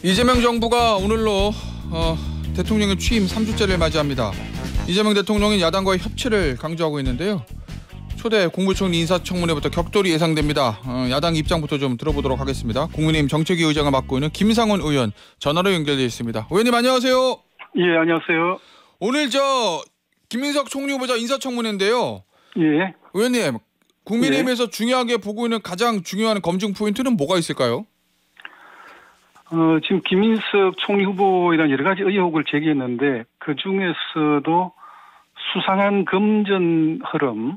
이재명 정부가 오늘로 대통령의 취임 3주째를 맞이합니다. 이재명 대통령은 야당과의 협치를 강조하고 있는데요. 초대 국무총리 인사청문회부터 격돌이 예상됩니다. 야당 입장부터 좀 들어보도록 하겠습니다. 국민의힘 정책위 의장을 맡고 있는 김상원 의원 전화로 연결되어 있습니다. 의원님 안녕하세요. 예, 안녕하세요. 오늘 김민석 총리 후보자 인사청문회인데요. 예. 의원님, 국민의힘에서 중요하게 보고 있는 가장 중요한 검증 포인트는 뭐가 있을까요? 지금 김민석 총리 후보에 대한 여러 가지 의혹을 제기했는데 그 중에서도 수상한 금전 흐름,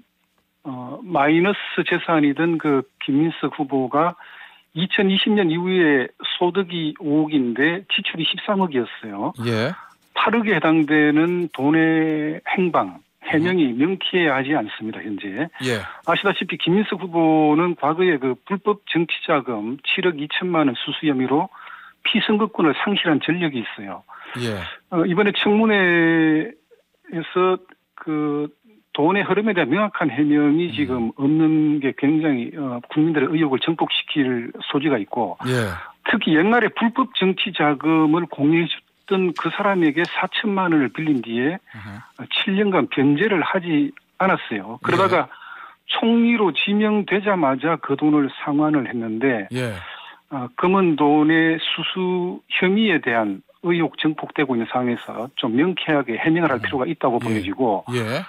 마이너스 재산이던 그 김민석 후보가 2020년 이후에 소득이 5억인데 지출이 13억이었어요. 예. 8억에 해당되는 돈의 해명이 명쾌하지 않습니다, 현재. 예. 아시다시피 김민석 후보는 과거에 그 불법 정치자금 7억 2천만 원 수수 혐의로 피선거권을 상실한 전력이 있어요. 예. 이번에 청문회에서 그 돈의 흐름에 대한 명확한 해명이 지금 없는 게 굉장히 국민들의 의혹을 증폭시킬 소지가 있고, 예. 특히 옛날에 불법 정치 자금을 공유해줬던 그 사람에게 4천만 원을 빌린 뒤에 7년간 변제를 하지 않았어요. 그러다가 총리로 지명되자마자 그 돈을 상환을 했는데, 예. 검은 돈의 수수 혐의에 대한 의혹 증폭되고 있는 상황에서 좀 명쾌하게 해명을 할 필요가 있다고 보여지고, 예.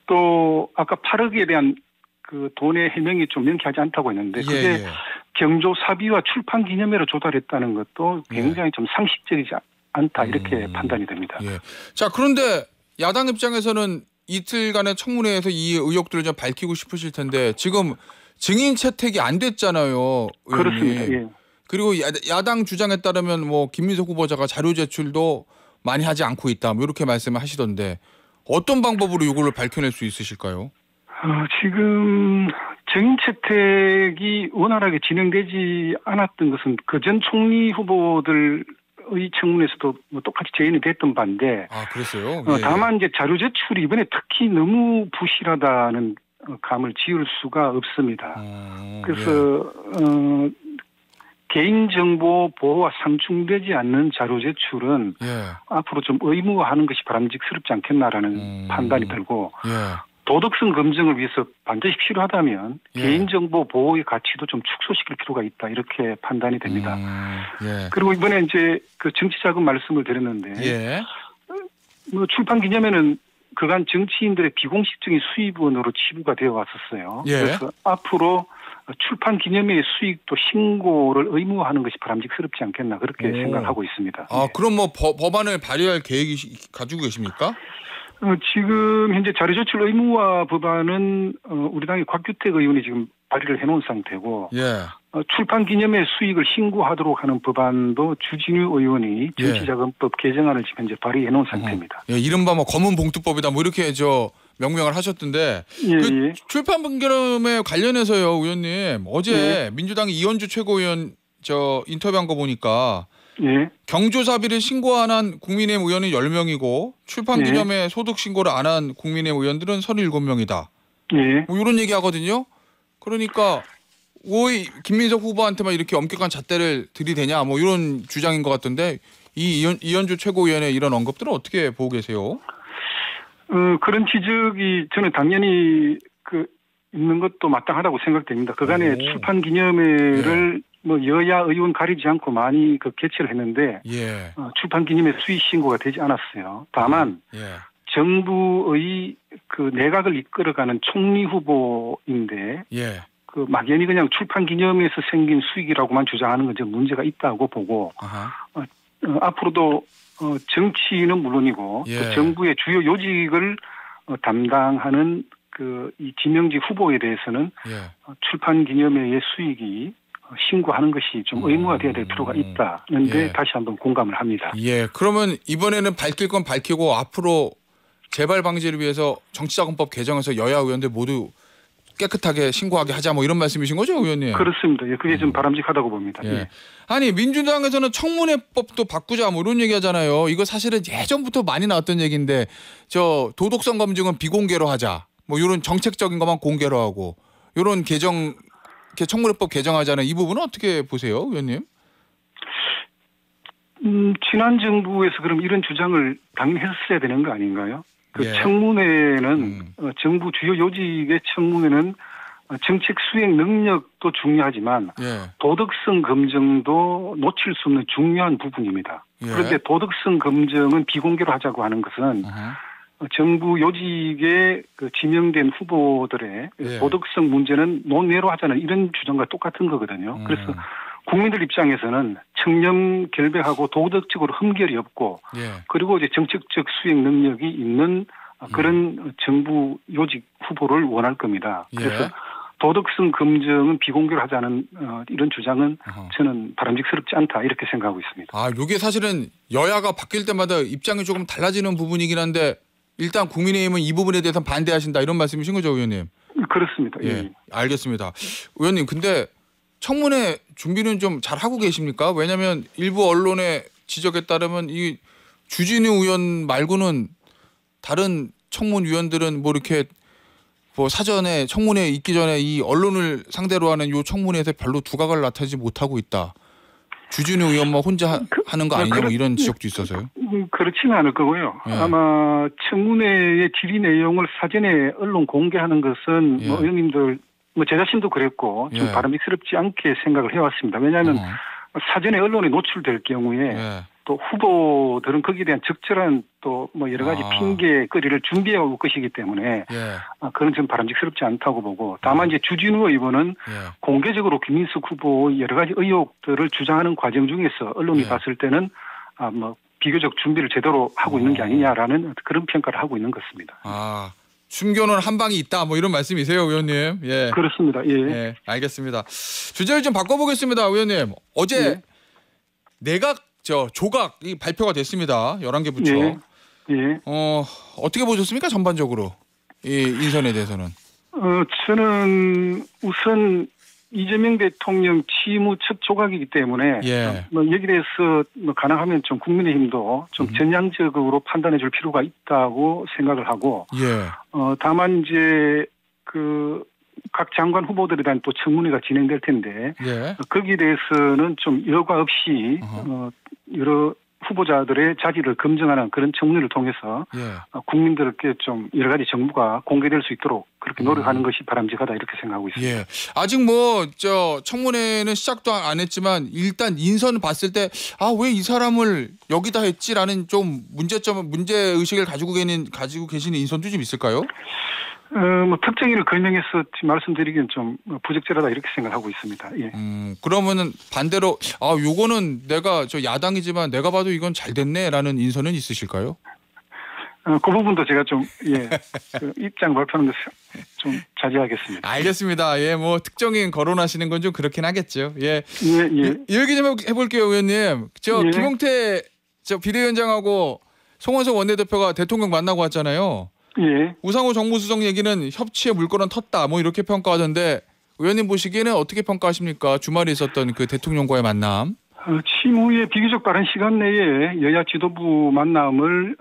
또 아까 8억에 대한 그 돈의 해명이 좀 명쾌하지 않다고 했는데 그게 경조 사비와 출판 기념회로 조달했다는 것도 굉장히 좀 상식적이지 않다 이렇게 판단이 됩니다. 예. 자, 그런데 야당 입장에서는 이틀간의 청문회에서 이 의혹들을 좀 밝히고 싶으실 텐데 지금 증인 채택이 안 됐잖아요. 의원님. 그렇습니다. 예. 그리고 야당 주장에 따르면 김민석 후보자가 자료 제출도 많이 하지 않고 있다. 이렇게 말씀을 하시던데 어떤 방법으로 이걸 밝혀낼 수 있으실까요? 지금 증인 채택이 원활하게 진행되지 않았던 것은 그 전 총리 후보들의 청문회에서도 똑같이 재연이 됐던 바인데. 아, 그랬어요? 예. 다만 이제 자료 제출이 이번에 특히 너무 부실하다는 감을 지울 수가 없습니다. 그래서 개인정보 보호와 상충되지 않는 자료 제출은 앞으로 좀 의무화하는 것이 바람직스럽지 않겠나라는 판단이 들고 도덕성 검증을 위해서 반드시 필요하다면 개인정보 보호의 가치도 좀 축소시킬 필요가 있다 이렇게 판단이 됩니다. 그리고 이번에 이제 그 정치자금 말씀을 드렸는데 출판 기념회는 그간 정치인들의 비공식적인 수입원으로 치부가 되어 왔었어요. 그래서 앞으로 출판 기념회의 수익도 신고를 의무화하는 것이 바람직스럽지 않겠나 그렇게 생각하고 있습니다. 아, 그럼 법안을 발의할 계획이 가지고 계십니까? 지금 현재 자료 제출 의무화 법안은 우리 당의 곽규택 의원이 지금 발의를 해놓은 상태고 출판 기념회 수익을 신고하도록 하는 법안도 주진우 의원이 정치자금법 개정안을 지금 현재 발의해놓은 상태입니다. 이른바 검은 봉투법이다 이렇게 명명을 하셨던데 그 출판 기념회 관련해서요, 의원님 어제 민주당 이현주 최고위원 인터뷰한 거 보니까 경조사비를 신고 안 한 국민의힘 의원은 10명이고 출판 기념회 소득 신고를 안 한 국민의힘 의원들은 37명이다. 이런 얘기 하거든요. 그러니까 왜 김민석 후보한테만 이렇게 엄격한 잣대를 들이대냐 이런 주장인 것 같던데 이현주 최고위원의 이런 언급들은 어떻게 보고 계세요? 그런 지적이 저는 당연히 있는 것도 마땅하다고 생각됩니다. 그간에 출판 기념회를 여야 의원 가리지 않고 많이 개최를 했는데 출판 기념회 수익 신고가 되지 않았어요. 다만 정부의 내각을 이끌어가는 총리 후보인데 막연히 그냥 출판 기념회에서 생긴 수익이라고만 주장하는 건 좀 문제가 있다고 보고 앞으로도 정치인은 물론이고 또 정부의 주요 요직을 담당하는 이 지명직 후보에 대해서는 출판 기념회의 수익이 신고하는 것이 좀 의무화돼야 될 필요가 있다는데 다시 한번 공감을 합니다. 그러면 이번에는 밝힐 건 밝히고 앞으로 재발 방지를 위해서 정치자금법 개정해서 여야 의원들 모두 깨끗하게 신고하게 하자 이런 말씀이신 거죠, 의원님? 그렇습니다. 그게 좀 바람직하다고 봅니다. 아니 민주당에서는 청문회법도 바꾸자 이런 얘기하잖아요. 이거 사실은 예전부터 많이 나왔던 얘기인데 도덕성 검증은 비공개로 하자 이런 정책적인 것만 공개로 하고 이런 청문회법 개정하자는 이 부분은 어떻게 보세요, 의원님? 지난 정부에서 그럼 이런 주장을 당연히 했어야 되는 거 아닌가요? 그 예. 청문회는 정부 주요 요직의 청문회는 정책 수행 능력도 중요하지만 예. 도덕성 검증도 놓칠 수 없는 중요한 부분입니다. 예. 그런데 도덕성 검증은 비공개로 하자고 하는 것은 정부 요직에 그 지명된 후보들의 예. 도덕성 문제는 논외로 하자는 이런 주장과 똑같은 거거든요. 그래서 국민들 입장에서는 청렴 결백하고 도덕적으로 흠결이 없고 예. 그리고 이제 정책적 수행 능력이 있는 그런 정부 요직 후보를 원할 겁니다. 그래서 예. 도덕성 검증은 비공개로 하자는 이런 주장은 저는 바람직스럽지 않다 이렇게 생각하고 있습니다. 아, 이게 사실은 여야가 바뀔 때마다 입장이 조금 달라지는 부분이긴 한데 일단 국민의힘은 이 부분에 대해서 반대하신다 이런 말씀이신 거죠, 의원님? 그렇습니다. 예, 예. 알겠습니다. 의원님, 근데 청문회 준비는 좀 잘 하고 계십니까? 왜냐하면 일부 언론의 지적에 따르면 이 주진우 의원 말고는 다른 청문위원들은 뭐 이렇게 뭐 사전에 청문회 있기 전에 이 언론을 상대로 하는 요 청문회에서 별로 두각을 나타내지 못하고 있다. 주진우 의원만 혼자 하는 거 아니냐고 이런 지적도 있어서요. 그렇지는 않을 거고요. 예. 아마 청문회의 질의 내용을 사전에 언론 공개하는 것은 예. 뭐 의원님들 뭐 제 자신도 그랬고 좀 예. 바람직스럽지 않게 생각을 해왔습니다. 왜냐하면 사전에 언론에 노출될 경우에 예. 또 후보들은 거기에 대한 적절한 또 뭐 여러 가지 핑계거리를 준비해 올 것이기 때문에 예. 그건 좀 바람직스럽지 않다고 보고 다만 이제 주진우 의원은 예. 공개적으로 김민석 후보의 여러 가지 의혹들을 주장하는 과정 중에서 언론이 예. 봤을 때는 뭐 비교적 준비를 제대로 하고 있는 게 아니냐라는 그런 평가를 하고 있는 것 같습니다. 아, 숨겨놓은 한 방이 있다 뭐 이런 말씀이세요, 의원님? 예. 그렇습니다. 예. 예, 알겠습니다. 주제를 좀 바꿔보겠습니다, 의원님. 어제 예. 내각 조각 이 발표가 됐습니다. 11개 부처. 예. 예. 어떻게 보셨습니까? 전반적으로 이 인선에 대해서는. 저는 우선 이재명 대통령 취임 첫 조각이기 때문에 예. 뭐 여기에 대해서 뭐 가능하면 좀 국민의힘도 좀 전향적으로 판단해 줄 필요가 있다고 생각을 하고 예. 다만 이제 그 각 장관 후보들에 대한 또 청문회가 진행될 텐데 예. 거기에 대해서는 좀 여과 없이 여러 후보자들의 자질을 검증하는 그런 청문회를 통해서 예. 국민들께 좀 여러 가지 정보가 공개될 수 있도록 그렇게 노력하는 것이 바람직하다 이렇게 생각하고 있습니다. 예. 아직 뭐 청문회는 시작도 안 했지만 일단 인선 봤을 때 왜 이 사람을 여기다 했지라는 좀 문제 의식을 가지고 계시는 인선도 좀 있을까요? 뭐 특정인을 거명해서 말씀드리기는 좀 부적절하다 이렇게 생각하고 있습니다. 예. 그러면은 반대로 요거는 내가 야당이지만 내가 봐도 이건 잘 됐네라는 인선은 있으실까요? 그 부분도 제가 좀 그 입장 발표하는 것을 좀 자제하겠습니다. 알겠습니다. 예, 뭐 특정인 거론하시는 건 좀 그렇긴 하겠죠. 예. 예, 예. 이 얘기 좀 해볼게요, 의원님. 예. 김용태 비대위원장하고 송원석 원내대표가 대통령 만나고 왔잖아요. 예. 우상호 정무수석 얘기는 협치의 물꼬는 텄다 뭐 이렇게 평가하던데 의원님 보시기에는 어떻게 평가하십니까? 주말에 있었던 그 대통령과의 만남. 취임 후에 비교적 빠른 시간 내에 여야 지도부 만남을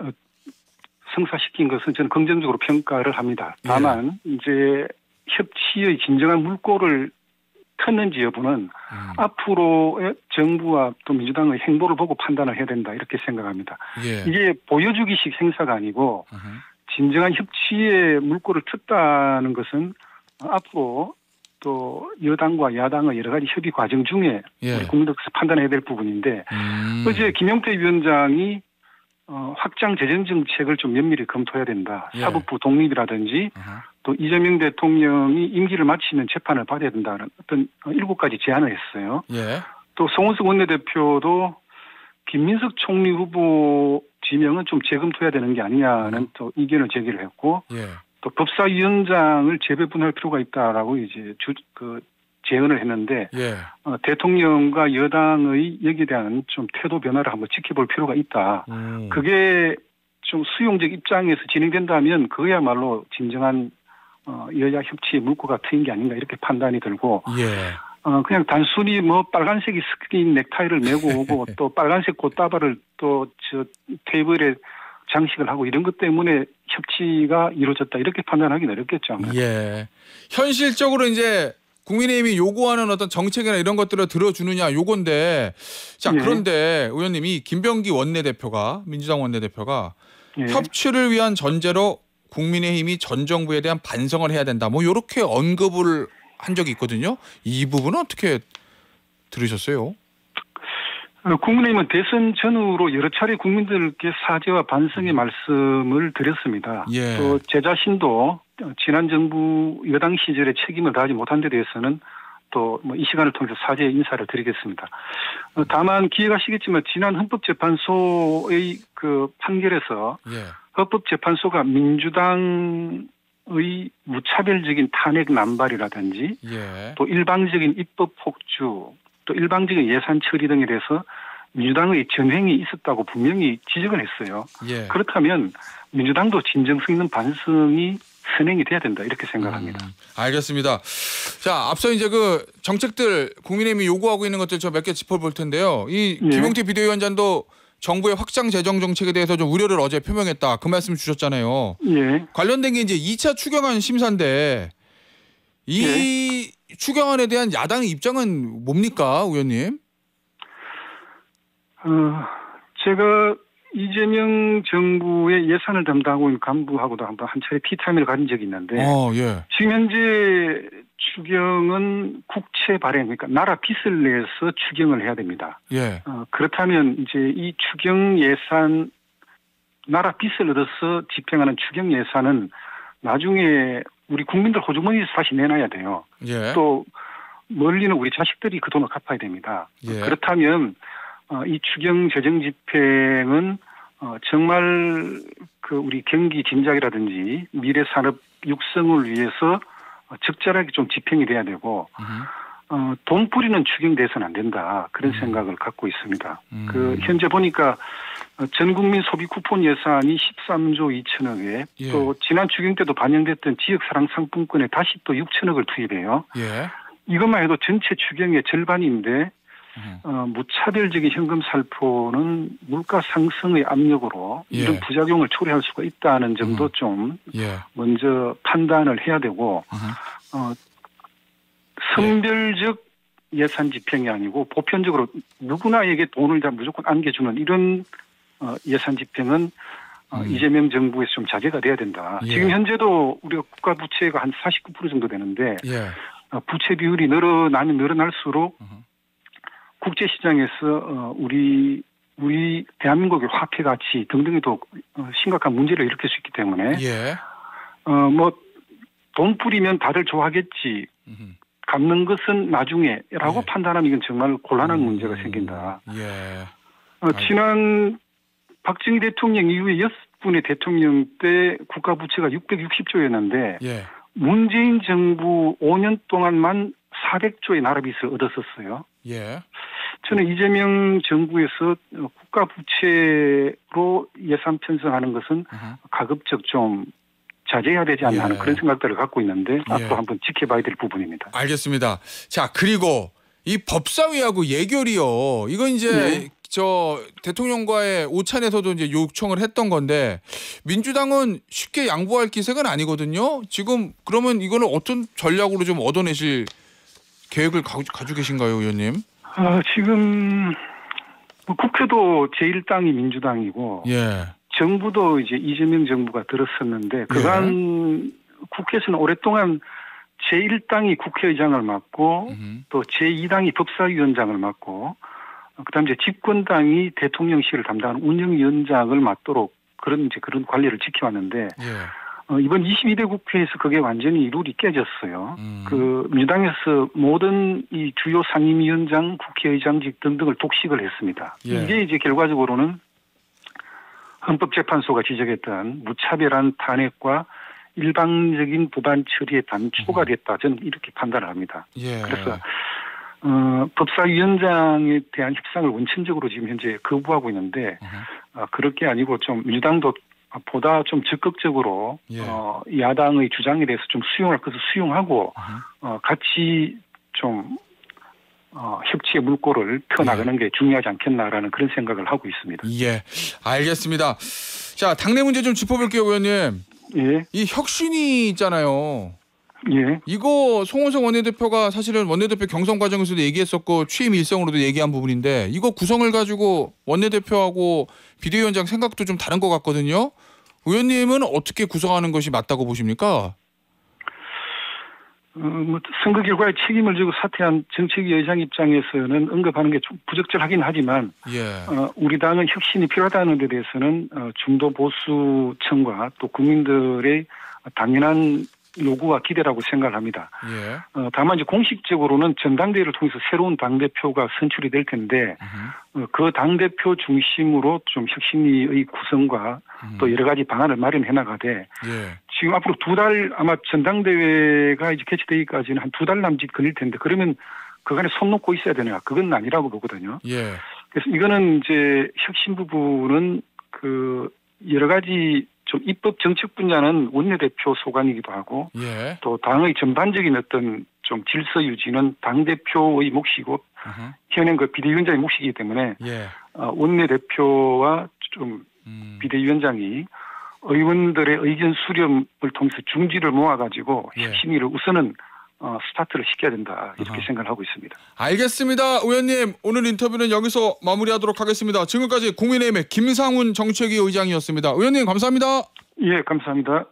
성사시킨 것은 저는 긍정적으로 평가를 합니다. 다만 이제 협치의 진정한 물꼬를 텄는지 여부는 앞으로 정부와 또 민주당의 행보를 보고 판단을 해야 된다 이렇게 생각합니다. 예. 이게 보여주기식 행사가 아니고 진정한 협치의 물꼬를 텄다는 것은 앞으로 또 여당과 야당의 여러 가지 협의 과정 중에 우리 국민들께서 판단해야 될 부분인데 어제 김용태 위원장이 확장 재정 정책을 좀 면밀히 검토해야 된다. 사법부 독립이라든지 또 이재명 대통령이 임기를 마치면 재판을 받아야 된다는 어떤 7가지 제안을 했어요. 예. 또 송원석 원내대표도 김민석 총리 후보 지명은 좀 재검토해야 되는 게 아니냐는 또 의견을 제기를 했고 또 법사위원장을 재배분할 필요가 있다라고 이제 제언을 했는데 대통령과 여당의 여기에 대한 좀 태도 변화를 한번 지켜볼 필요가 있다. 그게 좀 수용적 입장에서 진행된다면 그야말로 진정한 여야 협치의 물꼬가 트인 게 아닌가 이렇게 판단이 들고 그냥 단순히 뭐 빨간색이 스크린 넥타이를 메고 오고 또 빨간색 꽃다발을 또 테이블에 장식을 하고 이런 것 때문에 협치가 이루어졌다 이렇게 판단하기는 어렵겠죠. 예. 현실적으로 이제 국민의힘이 요구하는 어떤 정책이나 이런 것들을 들어주느냐 요건데 자 예. 그런데 의원님이 김병기 원내대표가 민주당 원내대표가 예. 협치를 위한 전제로 국민의힘이 전 정부에 대한 반성을 해야 된다. 뭐 이렇게 언급을 한 적이 있거든요. 이 부분은 어떻게 들으셨어요? 국민의힘은 대선 전후로 여러 차례 국민들께 사죄와 반성의 말씀을 드렸습니다. 예. 또 제 자신도 지난 정부 여당 시절에 책임을 다하지 못한 데 대해서는 또 뭐 이 시간을 통해서 사죄의 인사를 드리겠습니다. 다만 기억하시겠지만 지난 헌법재판소의 그 판결에서 예. 헌법재판소가 민주당의 무차별적인 탄핵 남발이라든지 예. 또 일방적인 입법 폭주 또 일방적인 예산 처리 등에 대해서 민주당의 전횡이 있었다고 분명히 지적을 했어요. 예. 그렇다면 민주당도 진정성 있는 반성이 선행이 돼야 된다 이렇게 생각합니다. 알겠습니다. 자 앞서 이제 그 정책들 국민의힘이 요구하고 있는 것들 저 몇 개 짚어볼 텐데요. 이 예. 김용태 비대위원장도 정부의 확장 재정 정책에 대해서 좀 우려를 어제 표명했다. 그 말씀 주셨잖아요. 예. 관련된 게 이제 2차 추경안 심사인데 이 추경안에 대한 야당의 입장은 뭡니까, 의원님? 제가 이재명 정부의 예산을 담당하고 있는 간부하고도 한번 한 차례 티타임을 가진 적이 있는데 예. 지금 현재 추경은 국채 발행, 그러니까 나라 빚을 내서 추경을 해야 됩니다. 예. 그렇다면 이제 이 추경 예산, 나라 빚을 얻어서 집행하는 추경 예산은 나중에 우리 국민들 호주머니에서 다시 내놔야 돼요. 예. 또 멀리는 우리 자식들이 그 돈을 갚아야 됩니다. 예. 그렇다면 이 추경 재정 집행은 정말 그 우리 경기 진작이라든지 미래 산업 육성을 위해서 적절하게 좀 집행이 돼야 되고 돈 뿌리는 추경 돼서는 안 된다 그런 생각을 갖고 있습니다. 그 현재 보니까 전 국민 소비 쿠폰 예산이 13조 2천억에 예. 또 지난 추경 때도 반영됐던 지역 사랑 상품권에 다시 또 6천억을 투입해요. 예. 이것만 해도 전체 추경의 절반인데 무차별적인 현금 살포는 물가 상승의 압력으로 예. 이런 부작용을 초래할 수가 있다는 점도 좀 예. 먼저 판단을 해야 되고 선별적 예산 집행이 아니고 보편적으로 누구나에게 돈을 다 무조건 안겨주는 이런 예산 집행은 이재명 정부에서 좀 자제가 돼야 된다. 예. 지금 현재도 우리가 국가 부채가 한 49% 정도 되는데 예. 부채 비율이 늘어나면 늘어날수록 국제시장에서 우리 대한민국의 화폐 가치 등등에도 심각한 문제를 일으킬 수 있기 때문에 예. 뭐 돈 뿌리면 다들 좋아하겠지. 갚는 것은 나중에라고 예. 판단하면 이건 정말 곤란한 문제가 생긴다. 예. 지난 박정희 대통령 이후에 6분의 대통령 때 국가 부채가 660조였는데 예. 문재인 정부 5년 동안만 400조의 나라빚을 얻었었어요. 예. 저는 이재명 정부에서 국가 부채로 예산 편성하는 것은 가급적 좀 자제해야 되지 않나 하는 그런 생각들을 갖고 있는데 앞으로 한번 지켜봐야 될 부분입니다. 알겠습니다. 자 그리고 이 법사위하고 예결이요. 이건 이제 저 대통령과의 오찬에서도 이제 요청을 했던 건데 민주당은 쉽게 양보할 기색은 아니거든요. 지금 그러면 이거는 어떤 전략으로 좀 얻어내실 계획을 가지고 계신가요, 의원님? 지금 국회도 제1당이 민주당이고 예. 정부도 이제 이재명 정부가 들었었는데 그간 국회에서는 오랫동안 제1당이 국회의장을 맡고 또 제2당이 법사위원장을 맡고 그다음에 이제 집권당이 대통령실을 담당하는 운영위원장을 맡도록 그런 관리를 지켜왔는데 이번 22대 국회에서 그게 완전히 룰이 깨졌어요. 그 민주당에서 모든 이 주요 상임위원장, 국회의장직 등등을 독식을 했습니다. 이게 이제 결과적으로는 헌법재판소가 지적했던 무차별한 탄핵과 일방적인 법안 처리의 단초가 됐다. 저는 이렇게 판단을 합니다. 그래서 법사위원장에 대한 협상을 원천적으로 지금 현재 거부하고 있는데 그럴 게 아니고 좀 민주당도 보다 좀 적극적으로 야당의 주장에 대해서 좀 수용할 것을 수용하고 같이 좀 협치의 물꼬를 펴나가는 게 중요하지 않겠나라는 그런 생각을 하고 있습니다. 예, 알겠습니다. 자, 당내 문제 좀 짚어볼게요, 의원님. 예. 이 혁신이 있잖아요. 예. 이거 송원석 원내대표가 사실은 원내대표 경선 과정에서도 얘기했었고 취임 일성으로도 얘기한 부분인데 이거 구성을 가지고 원내대표하고 비대위원장 생각도 좀 다른 것 같거든요. 의원님은 어떻게 구성하는 것이 맞다고 보십니까? 뭐 선거 결과에 책임을 지고 사퇴한 정책위 의장 입장에서는 언급하는 게 좀 부적절하긴 하지만 우리 당은 혁신이 필요하다는 데 대해서는 중도 보수층과 또 국민들의 당연한 요구와 기대라고 생각을 합니다. 다만 이제 공식적으로는 전당대회를 통해서 새로운 당대표가 선출이 될 텐데 그 당대표 중심으로 좀 혁신위의 구성과 또 여러 가지 방안을 마련해 나가되 지금 앞으로 2달 아마 전당대회가 이제 개최되기까지는 한 2달 남짓 걸릴 텐데 그러면 그간에 손 놓고 있어야 되냐? 그건 아니라고 보거든요. 그래서 이거는 이제 혁신 부분은 그 여러 가지 좀 입법 정책 분야는 원내대표 소관이기도 하고 또 당의 전반적인 어떤 좀 질서 유지는 당대표의 몫이고 현행 그 비대위원장의 몫이기 때문에 원내대표와 좀 비대위원장이 의원들의 의견 수렴을 통해서 중지를 모아가지고 혁신위를 우선은 스타트를 시켜야 된다 이렇게 생각을 하고 있습니다. 알겠습니다. 의원님 오늘 인터뷰는 여기서 마무리하도록 하겠습니다. 지금까지 국민의힘의 김상훈 정책위 의장이었습니다. 의원님 감사합니다. 예, 감사합니다.